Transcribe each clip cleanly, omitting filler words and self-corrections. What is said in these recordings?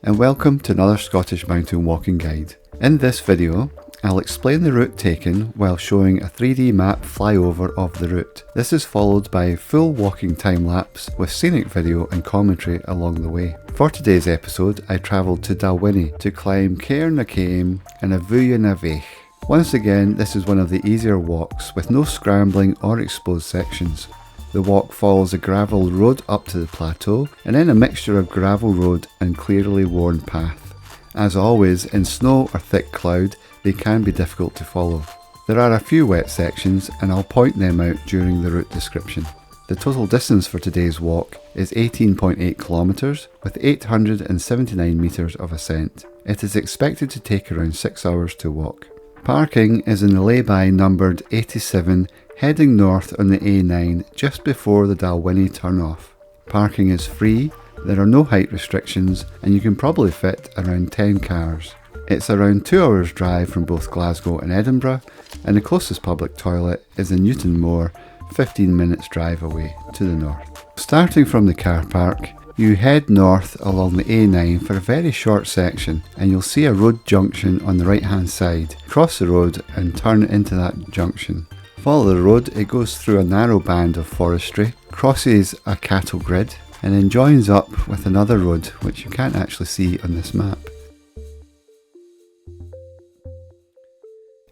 and welcome to another Scottish mountain walking guide. In this video, I'll explain the route taken while showing a 3D map flyover of the route. This is followed by a full walking time lapse with scenic video and commentary along the way. For today's episode, I travelled to Dalwhinnie to climb Càrn a Caim A'Bhuidheanach Bheag. Once again, this is one of the easier walks with no scrambling or exposed sections. The walk follows a gravel road up to the plateau and then a mixture of gravel road and clearly worn path. As always, in snow or thick cloud, they can be difficult to follow. There are a few wet sections and I'll point them out during the route description. The total distance for today's walk is 18.8 kilometres with 879 metres of ascent. It is expected to take around 6 hours to walk. Parking is in the lay-by numbered 87 heading north on the A9 just before the Dalwhinnie turn-off. Parking is free, there are no height restrictions and you can probably fit around 10 cars. It's around 2 hours drive from both Glasgow and Edinburgh, and the closest public toilet is in Newtonmore, 15 minutes drive away to the north. Starting from the car park, you head north along the A9 for a very short section and you'll see a road junction on the right hand side. Cross the road and turn into that junction. Follow the road, it goes through a narrow band of forestry, crosses a cattle grid and then joins up with another road which you can't actually see on this map.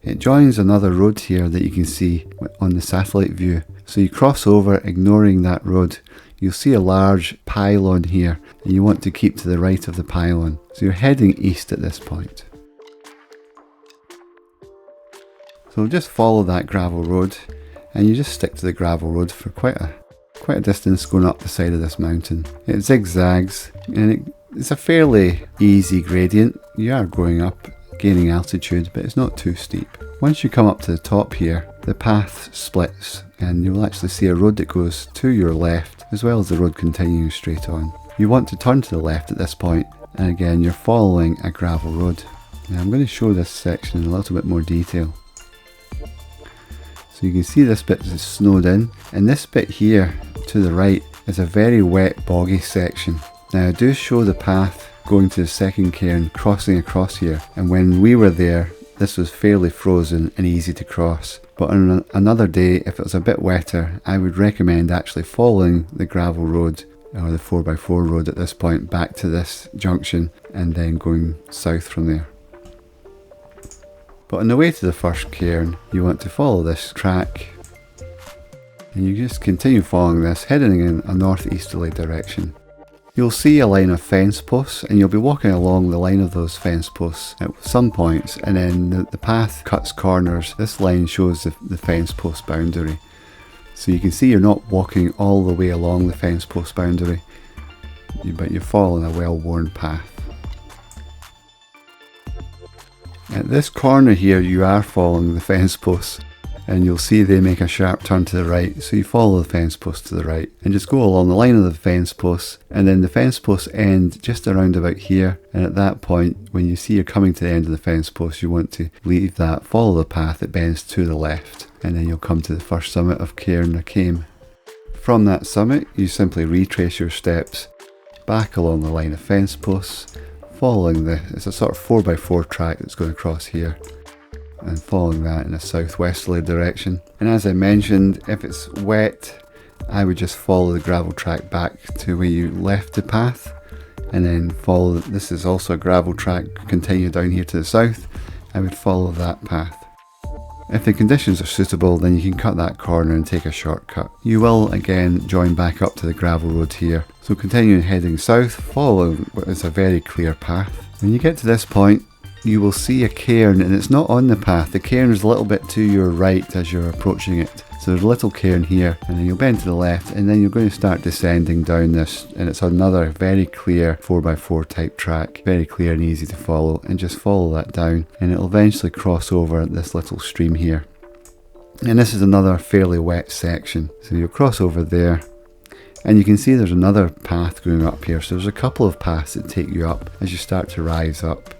It joins another road here that you can see on the satellite view. So you cross over, ignoring that road. You'll see a large pylon here and you want to keep to the right of the pylon. So you're heading east at this point. So just follow that gravel road and you just stick to the gravel road for quite a distance going up the side of this mountain. It zigzags and it's a fairly easy gradient. You are going up, gaining altitude, but it's not too steep. Once you come up to the top here, the path splits and you'll actually see a road that goes to your left as well as the road continuing straight on. You want to turn to the left at this point and again you're following a gravel road. Now I'm going to show this section in a little bit more detail. So you can see this bit is snowed in and this bit here to the right is a very wet boggy section. Now I do show the path going to the second cairn crossing across here, and when we were there this was fairly frozen and easy to cross. But on another day, if it was a bit wetter, I would recommend actually following the gravel road or the 4x4 road at this point back to this junction and then going south from there. But on the way to the first cairn, you want to follow this track and you just continue following this, heading in a northeasterly direction. You'll see a line of fence posts and you'll be walking along the line of those fence posts at some points, and then the path cuts corners. This line shows the fence post boundary. So you can see you're not walking all the way along the fence post boundary, but you're following a well-worn path. At this corner here you are following the fence posts and you'll see they make a sharp turn to the right, so you follow the fence posts to the right and just go along the line of the fence posts, and then the fence posts end just around about here, and at that point when you see you're coming to the end of the fence post you want to leave that, follow the path that bends to the left, and then you'll come to the first summit of Càrn a Caim. From that summit you simply retrace your steps back along the line of fence posts, following it's a sort of 4x4 track that's going across here, and following that in a southwesterly direction. And as I mentioned, if it's wet I would just follow the gravel track back to where you left the path and then follow, this is also a gravel track, continue down here to the south, I would follow that path. If the conditions are suitable then you can cut that corner and take a shortcut. You will again join back up to the gravel road here, so continue heading south, following what is a very clear path. When you get to this point you will see a cairn and it's not on the path. The cairn is a little bit to your right as you're approaching it. So there's a little cairn here and then you'll bend to the left and then you're going to start descending down this, and it's another very clear 4x4 type track. Very clear and easy to follow, and just follow that down and it'll eventually cross over this little stream here. And this is another fairly wet section. So you'll cross over there and you can see there's another path going up here. So there's a couple of paths that take you up as you start to rise up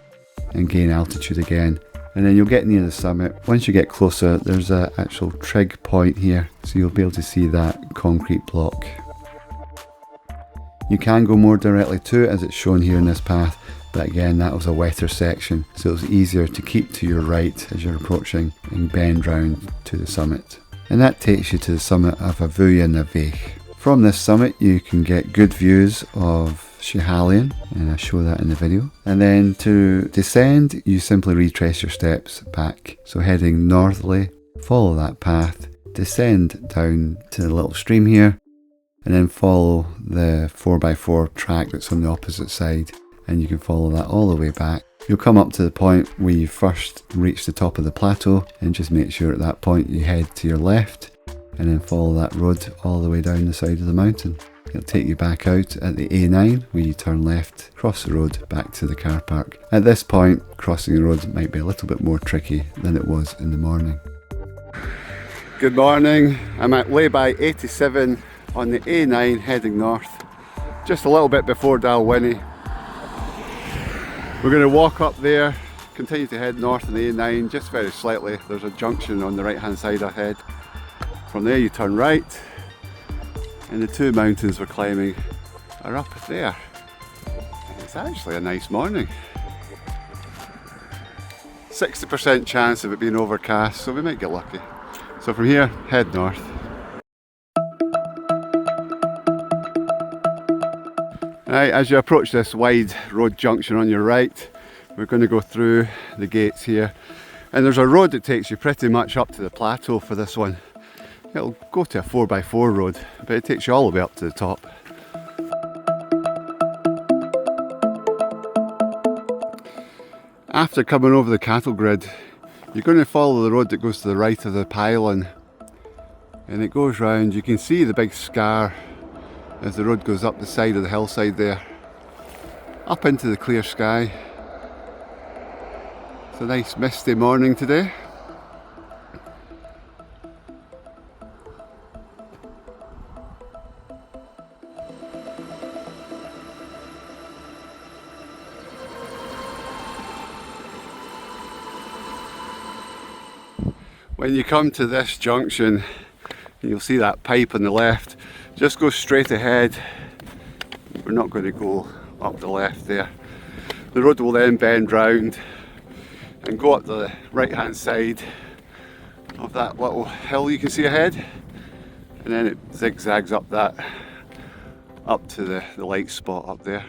and gain altitude again, and then you'll get near the summit. Once you get closer there's an actual trig point here, so you'll be able to see that concrete block. You can go more directly to it as it's shown here in this path, but again that was a wetter section, so it was easier to keep to your right as you're approaching and bend round to the summit. And that takes you to the summit of A'Bhuidheanach Bheag. From this summit you can get good views of Schiehallion, and I show that in the video. And then to descend, you simply retrace your steps back. So heading northerly, follow that path, descend down to the little stream here, and then follow the 4x4 track that's on the opposite side, and you can follow that all the way back. You'll come up to the point where you first reach the top of the plateau, and just make sure at that point you head to your left, and then follow that road all the way down the side of the mountain. It'll take you back out at the A9 where you turn left, cross the road back to the car park. At this point, crossing the road might be a little bit more tricky than it was in the morning. Good morning, I'm at lay-by 87 on the A9 heading north, just a little bit before Dalwhinnie. We're going to walk up there, continue to head north on the A9 just very slightly. There's a junction on the right hand side ahead. From there you turn right, and the two mountains we're climbing are up there. It's actually a nice morning. 60% chance of it being overcast, so we might get lucky. So from here, head north. Right, as you approach this wide road junction on your right, we're going to go through the gates here. And there's a road that takes you pretty much up to the plateau for this one. It'll go to a 4x4 road, but it takes you all the way up to the top. After coming over the cattle grid, you're going to follow the road that goes to the right of the pylon, and it goes round. You can see the big scar as the road goes up the side of the hillside there, up into the clear sky. It's a nice misty morning today. When you come to this junction, you'll see that pipe on the left. Just go straight ahead. We're not going to go up the left there. The road will then bend round and go up the right hand side of that little hill you can see ahead, and then it zigzags up that, up to the light spot up there.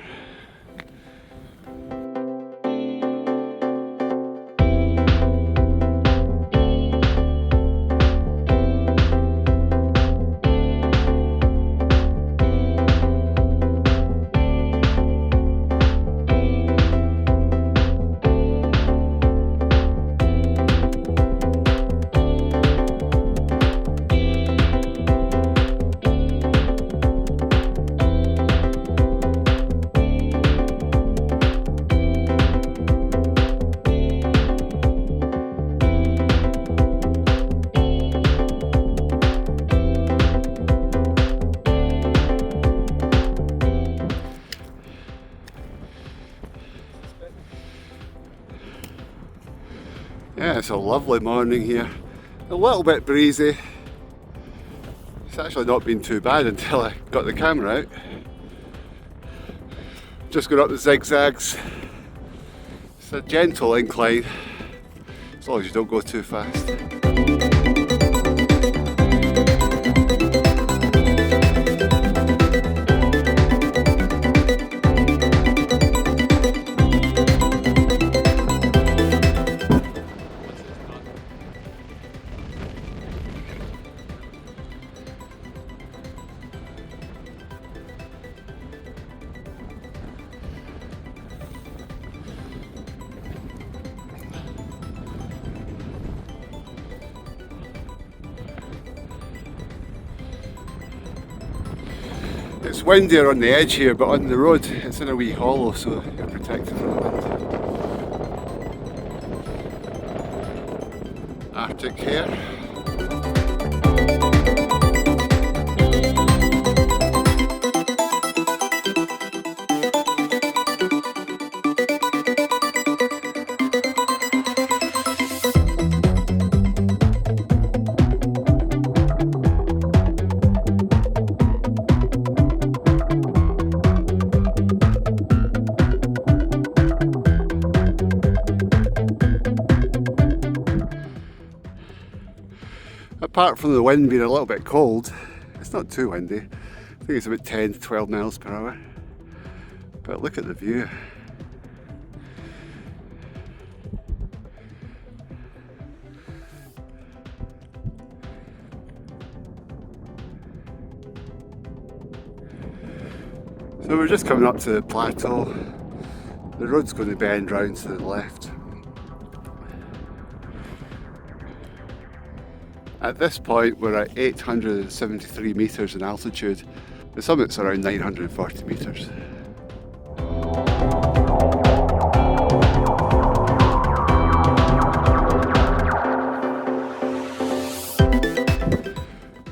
Yeah, it's a lovely morning here. A little bit breezy. It's actually not been too bad until I got the camera out. Just going up the zigzags. It's a gentle incline, as long as you don't go too fast. It's windier on the edge here, but on the road it's in a wee hollow, so you're protected from the wind. Arctic hare. Apart from the wind being a little bit cold, it's not too windy. I think it's about 10 to 12 miles per hour. But look at the view. So we're just coming up to the plateau. The road's going to bend round to the left. At this point we're at 873 metres in altitude. The summit's around 940 metres.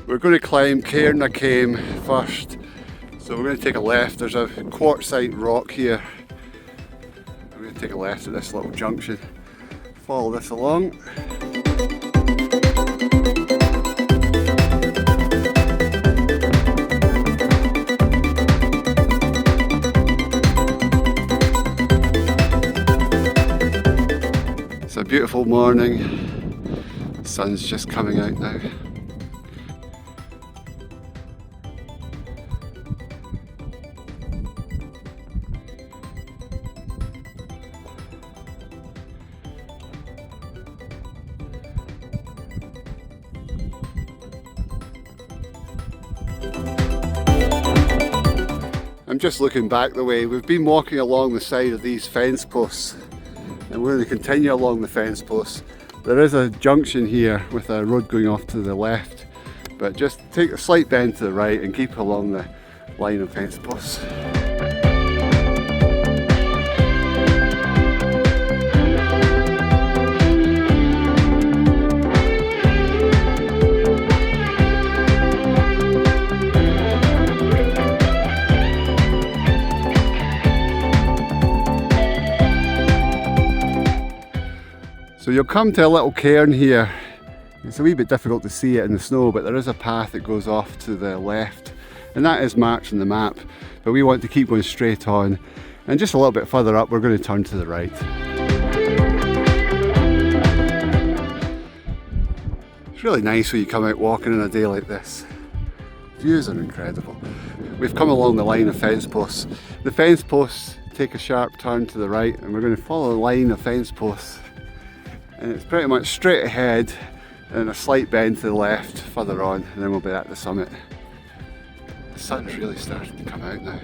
We're going to climb Càrn first. So we're going to take a left. There's a quartzite rock here. We're going to take a left at this little junction. Follow this along. It's a beautiful morning. The sun's just coming out now. I'm just looking back the way. We've been walking along the side of these fence posts and we're going to continue along the fence posts. There is a junction here with a road going off to the left, but just take a slight bend to the right and keep along the line of fence posts. So you'll come to a little cairn here. It's a wee bit difficult to see it in the snow, but there is a path that goes off to the left, and that is marked on the map, but we want to keep going straight on, and just a little bit further up we're going to turn to the right. It's really nice when you come out walking on a day like this. Views are incredible. We've come along the line of fence posts. The fence posts take a sharp turn to the right, and we're going to follow the line of fence posts. And it's pretty much straight ahead and a slight bend to the left further on, and then we'll be at the summit. The sun's really starting to come out now.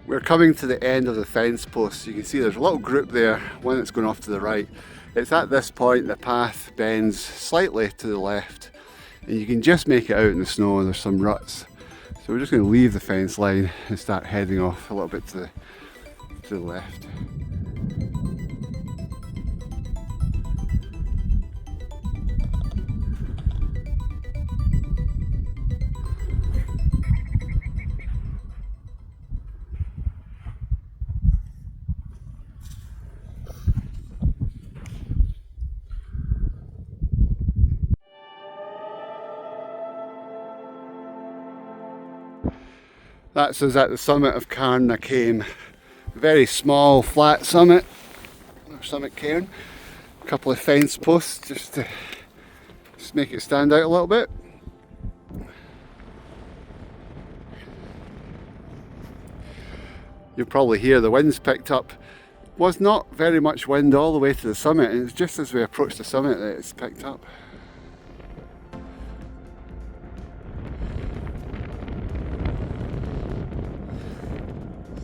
We're coming to the end of the fence post. You can see there's a little group there, one that's going off to the right. It's at this point the path bends slightly to the left and you can just make it out in the snow and there's some ruts. So we're just going to leave the fence line and start heading off a little bit to the left. That's us at the summit of Càrn A'Bhuidheanach. Very small flat summit, or summit cairn. A couple of fence posts just to make it stand out a little bit. You'll probably hear the wind's picked up. Was not very much wind all the way to the summit, and it's just as we approach the summit that it's picked up.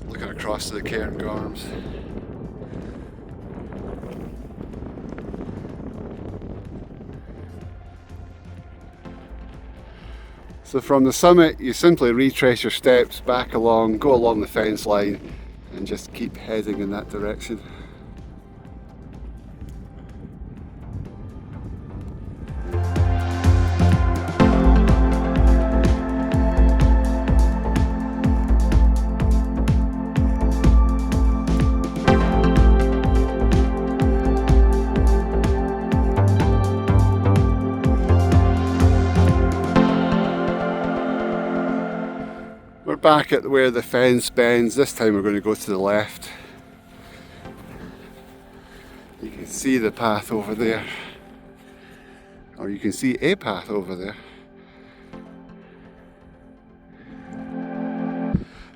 Looking across to the cairn arms. So from the summit you simply retrace your steps back along, go along the fence line and just keep heading in that direction. back at where the fence bends. This time we're going to go to the left. You can see the path over there, or you can see a path over there.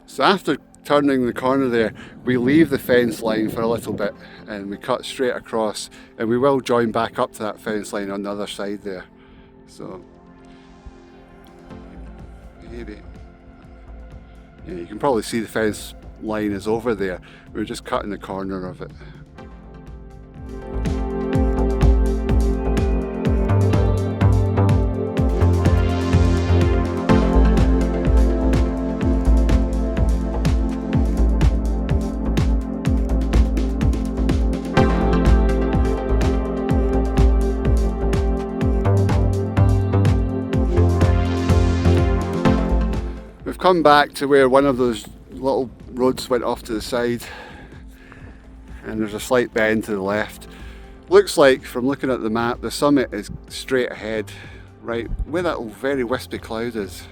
So after turning the corner there, we leave the fence line for a little bit and we cut straight across, and we will join back up to that fence line on the other side there. So maybe, yeah, you can probably see the fence line is over there. We're just cutting the corner of it. Come back to where one of those little roads went off to the side, and there's a slight bend to the left. Looks like, from looking at the map, the summit is straight ahead, right where that very wispy cloud is.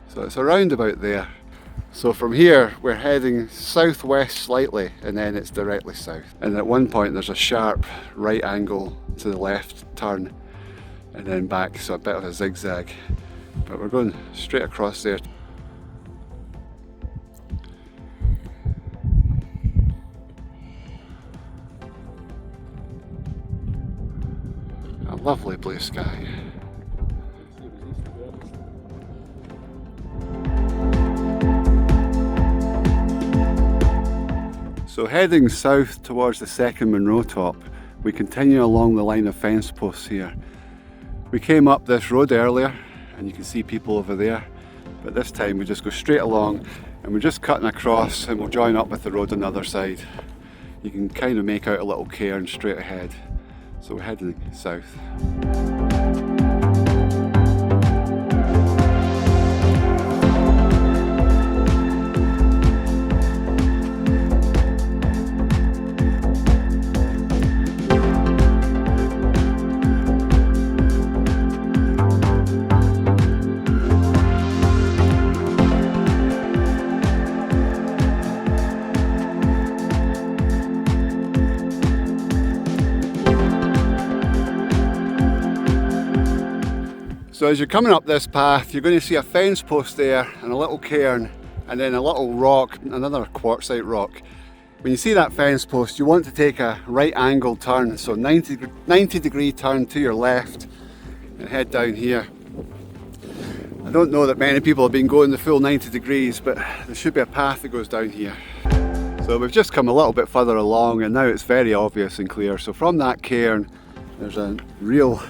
So it's around about there. So from here we're heading southwest slightly, and then it's directly south. And at one point there's a sharp right angle to the left turn, and then back, so a bit of a zigzag. But we're going straight across there. A lovely blue sky. So heading south towards the second Munro top, we continue along the line of fence posts here. We came up this road earlier, and you can see people over there, but this time we just go straight along and we're just cutting across, and we'll join up with the road on the other side. You can kind of make out a little cairn straight ahead, so we're heading south. So as you're coming up this path, you're going to see a fence post there and a little cairn, and then a little rock, another quartzite rock. When you see that fence post, you want to take a right angle turn, so 90 degree turn to your left and head down here. I don't know that many people have been going the full 90 degrees, but there should be a path that goes down here. So we've just come a little bit further along, and now it's very obvious and clear. So from that cairn, there's a real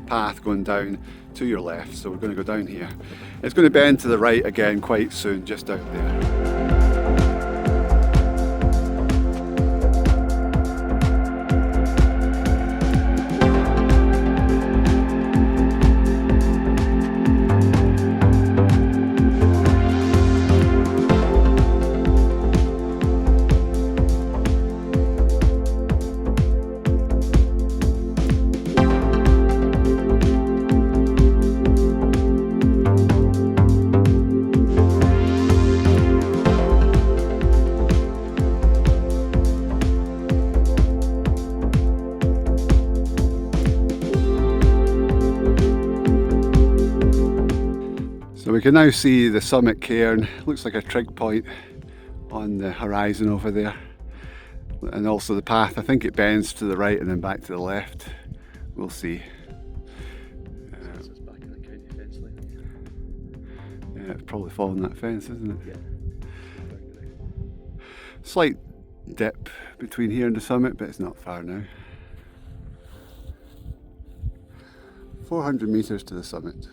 path going down to your left, so we're going to go down here. It's going to bend to the right again quite soon, just out there. We can now see the summit cairn. Looks like a trig point on the horizon over there, and also the path. I think it bends to the right and then back to the left. We'll see. Yeah, it's probably following that fence, isn't it? Yeah. Slight dip between here and the summit, but it's not far now. 400 metres to the summit.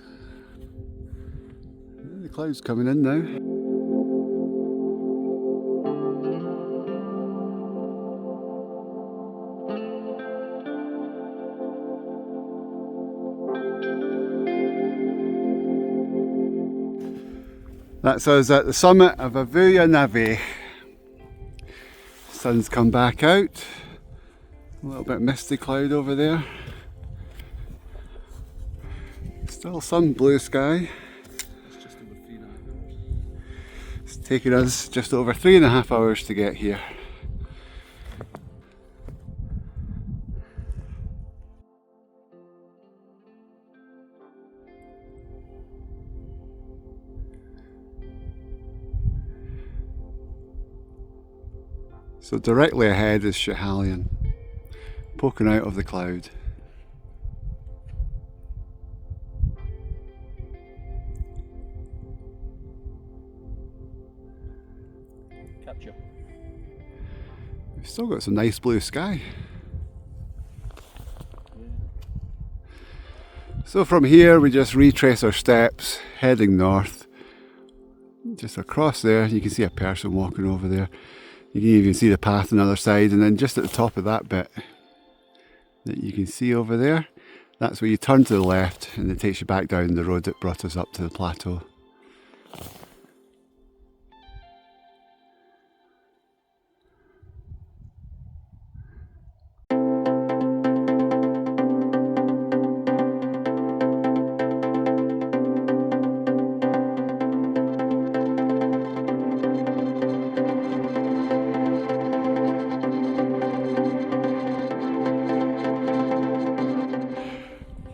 The cloud's coming in now. That's us at the summit of A'Bhuidheanach Bheag. Sun's come back out. A little bit misty cloud over there. Still some blue sky. taken us just over 3.5 hours to get here. So directly ahead is Schiehallion, poking out of the cloud. Capture. We've still got some nice blue sky. So from here we just retrace our steps, heading north. Just across there, you can see a person walking over there. You can even see the path on the other side, and then just at the top of that bit that you can see over there, that's where you turn to the left and it takes you back down the road that brought us up to the plateau.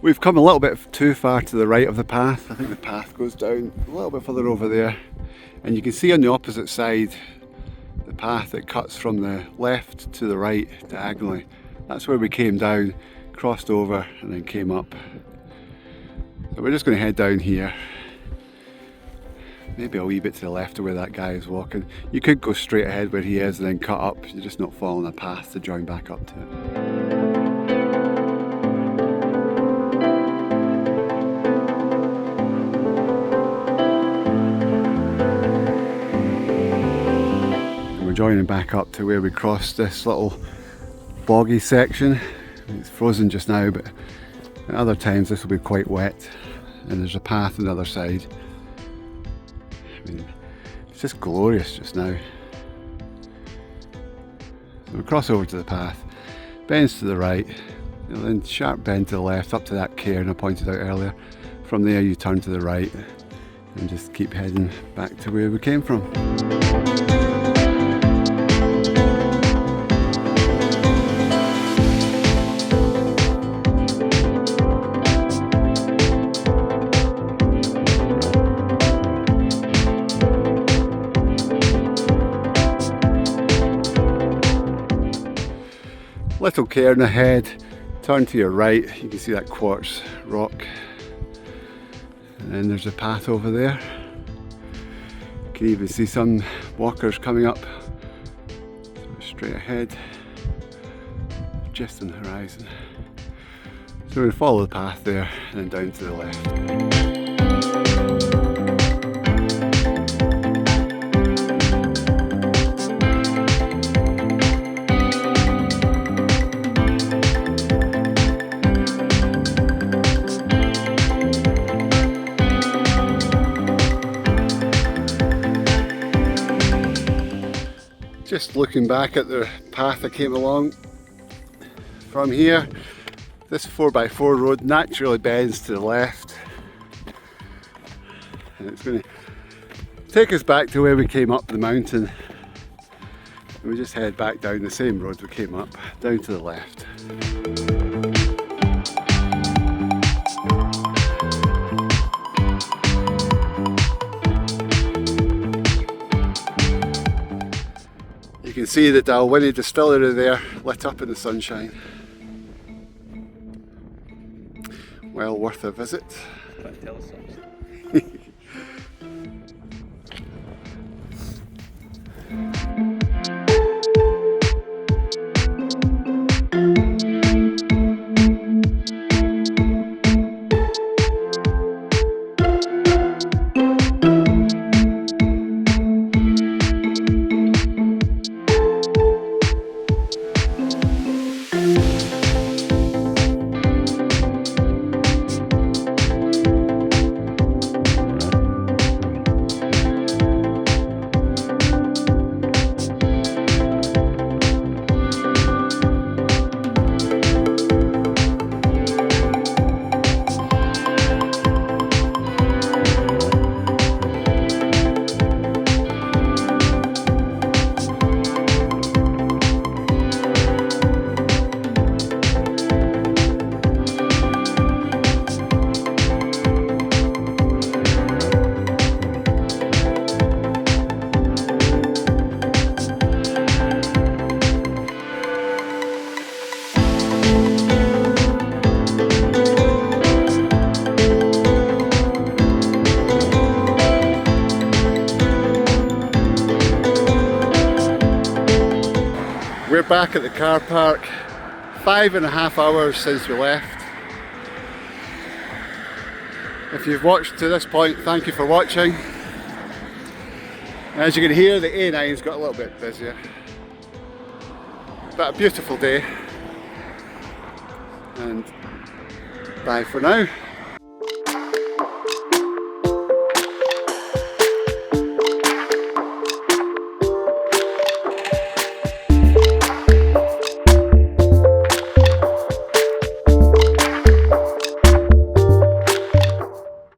We've come a little bit too far to the right of the path. I think the path goes down a little bit further over there. And you can see on the opposite side the path that cuts from the left to the right diagonally. That's where we came down, crossed over and then came up. So we're just going to head down here. Maybe a wee bit to the left of where that guy is walking. You could go straight ahead where he is and then cut up. You're just not following a path to join back up to it. Joining back up to where we crossed this little boggy section. It's frozen just now, but at other times this will be quite wet, and there's a path on the other side. I mean, it's just glorious just now. So we cross over to the path, bends to the right, and then sharp bend to the left up to that cairn I pointed out earlier. From there you turn to the right and just keep heading back to where we came from. Little cairn ahead, turn to your right, you can see that quartz rock, and then there's a path over there. You can even see some walkers coming up, so straight ahead, just on the horizon. So we're going to follow the path there and then down to the left. Just looking back at the path I came along from here, this 4x4 road naturally bends to the left, and it's going to take us back to where we came up the mountain, and we just head back down the same road we came up, down to the left. You can see the Dalwhinnie distillery there, lit up in the sunshine. Well worth a visit. we're back at the car park. 5.5 hours since we left. If you've watched to this point, thank you for watching. As you can hear, the A9's got a little bit busier. But a beautiful day. And bye for now.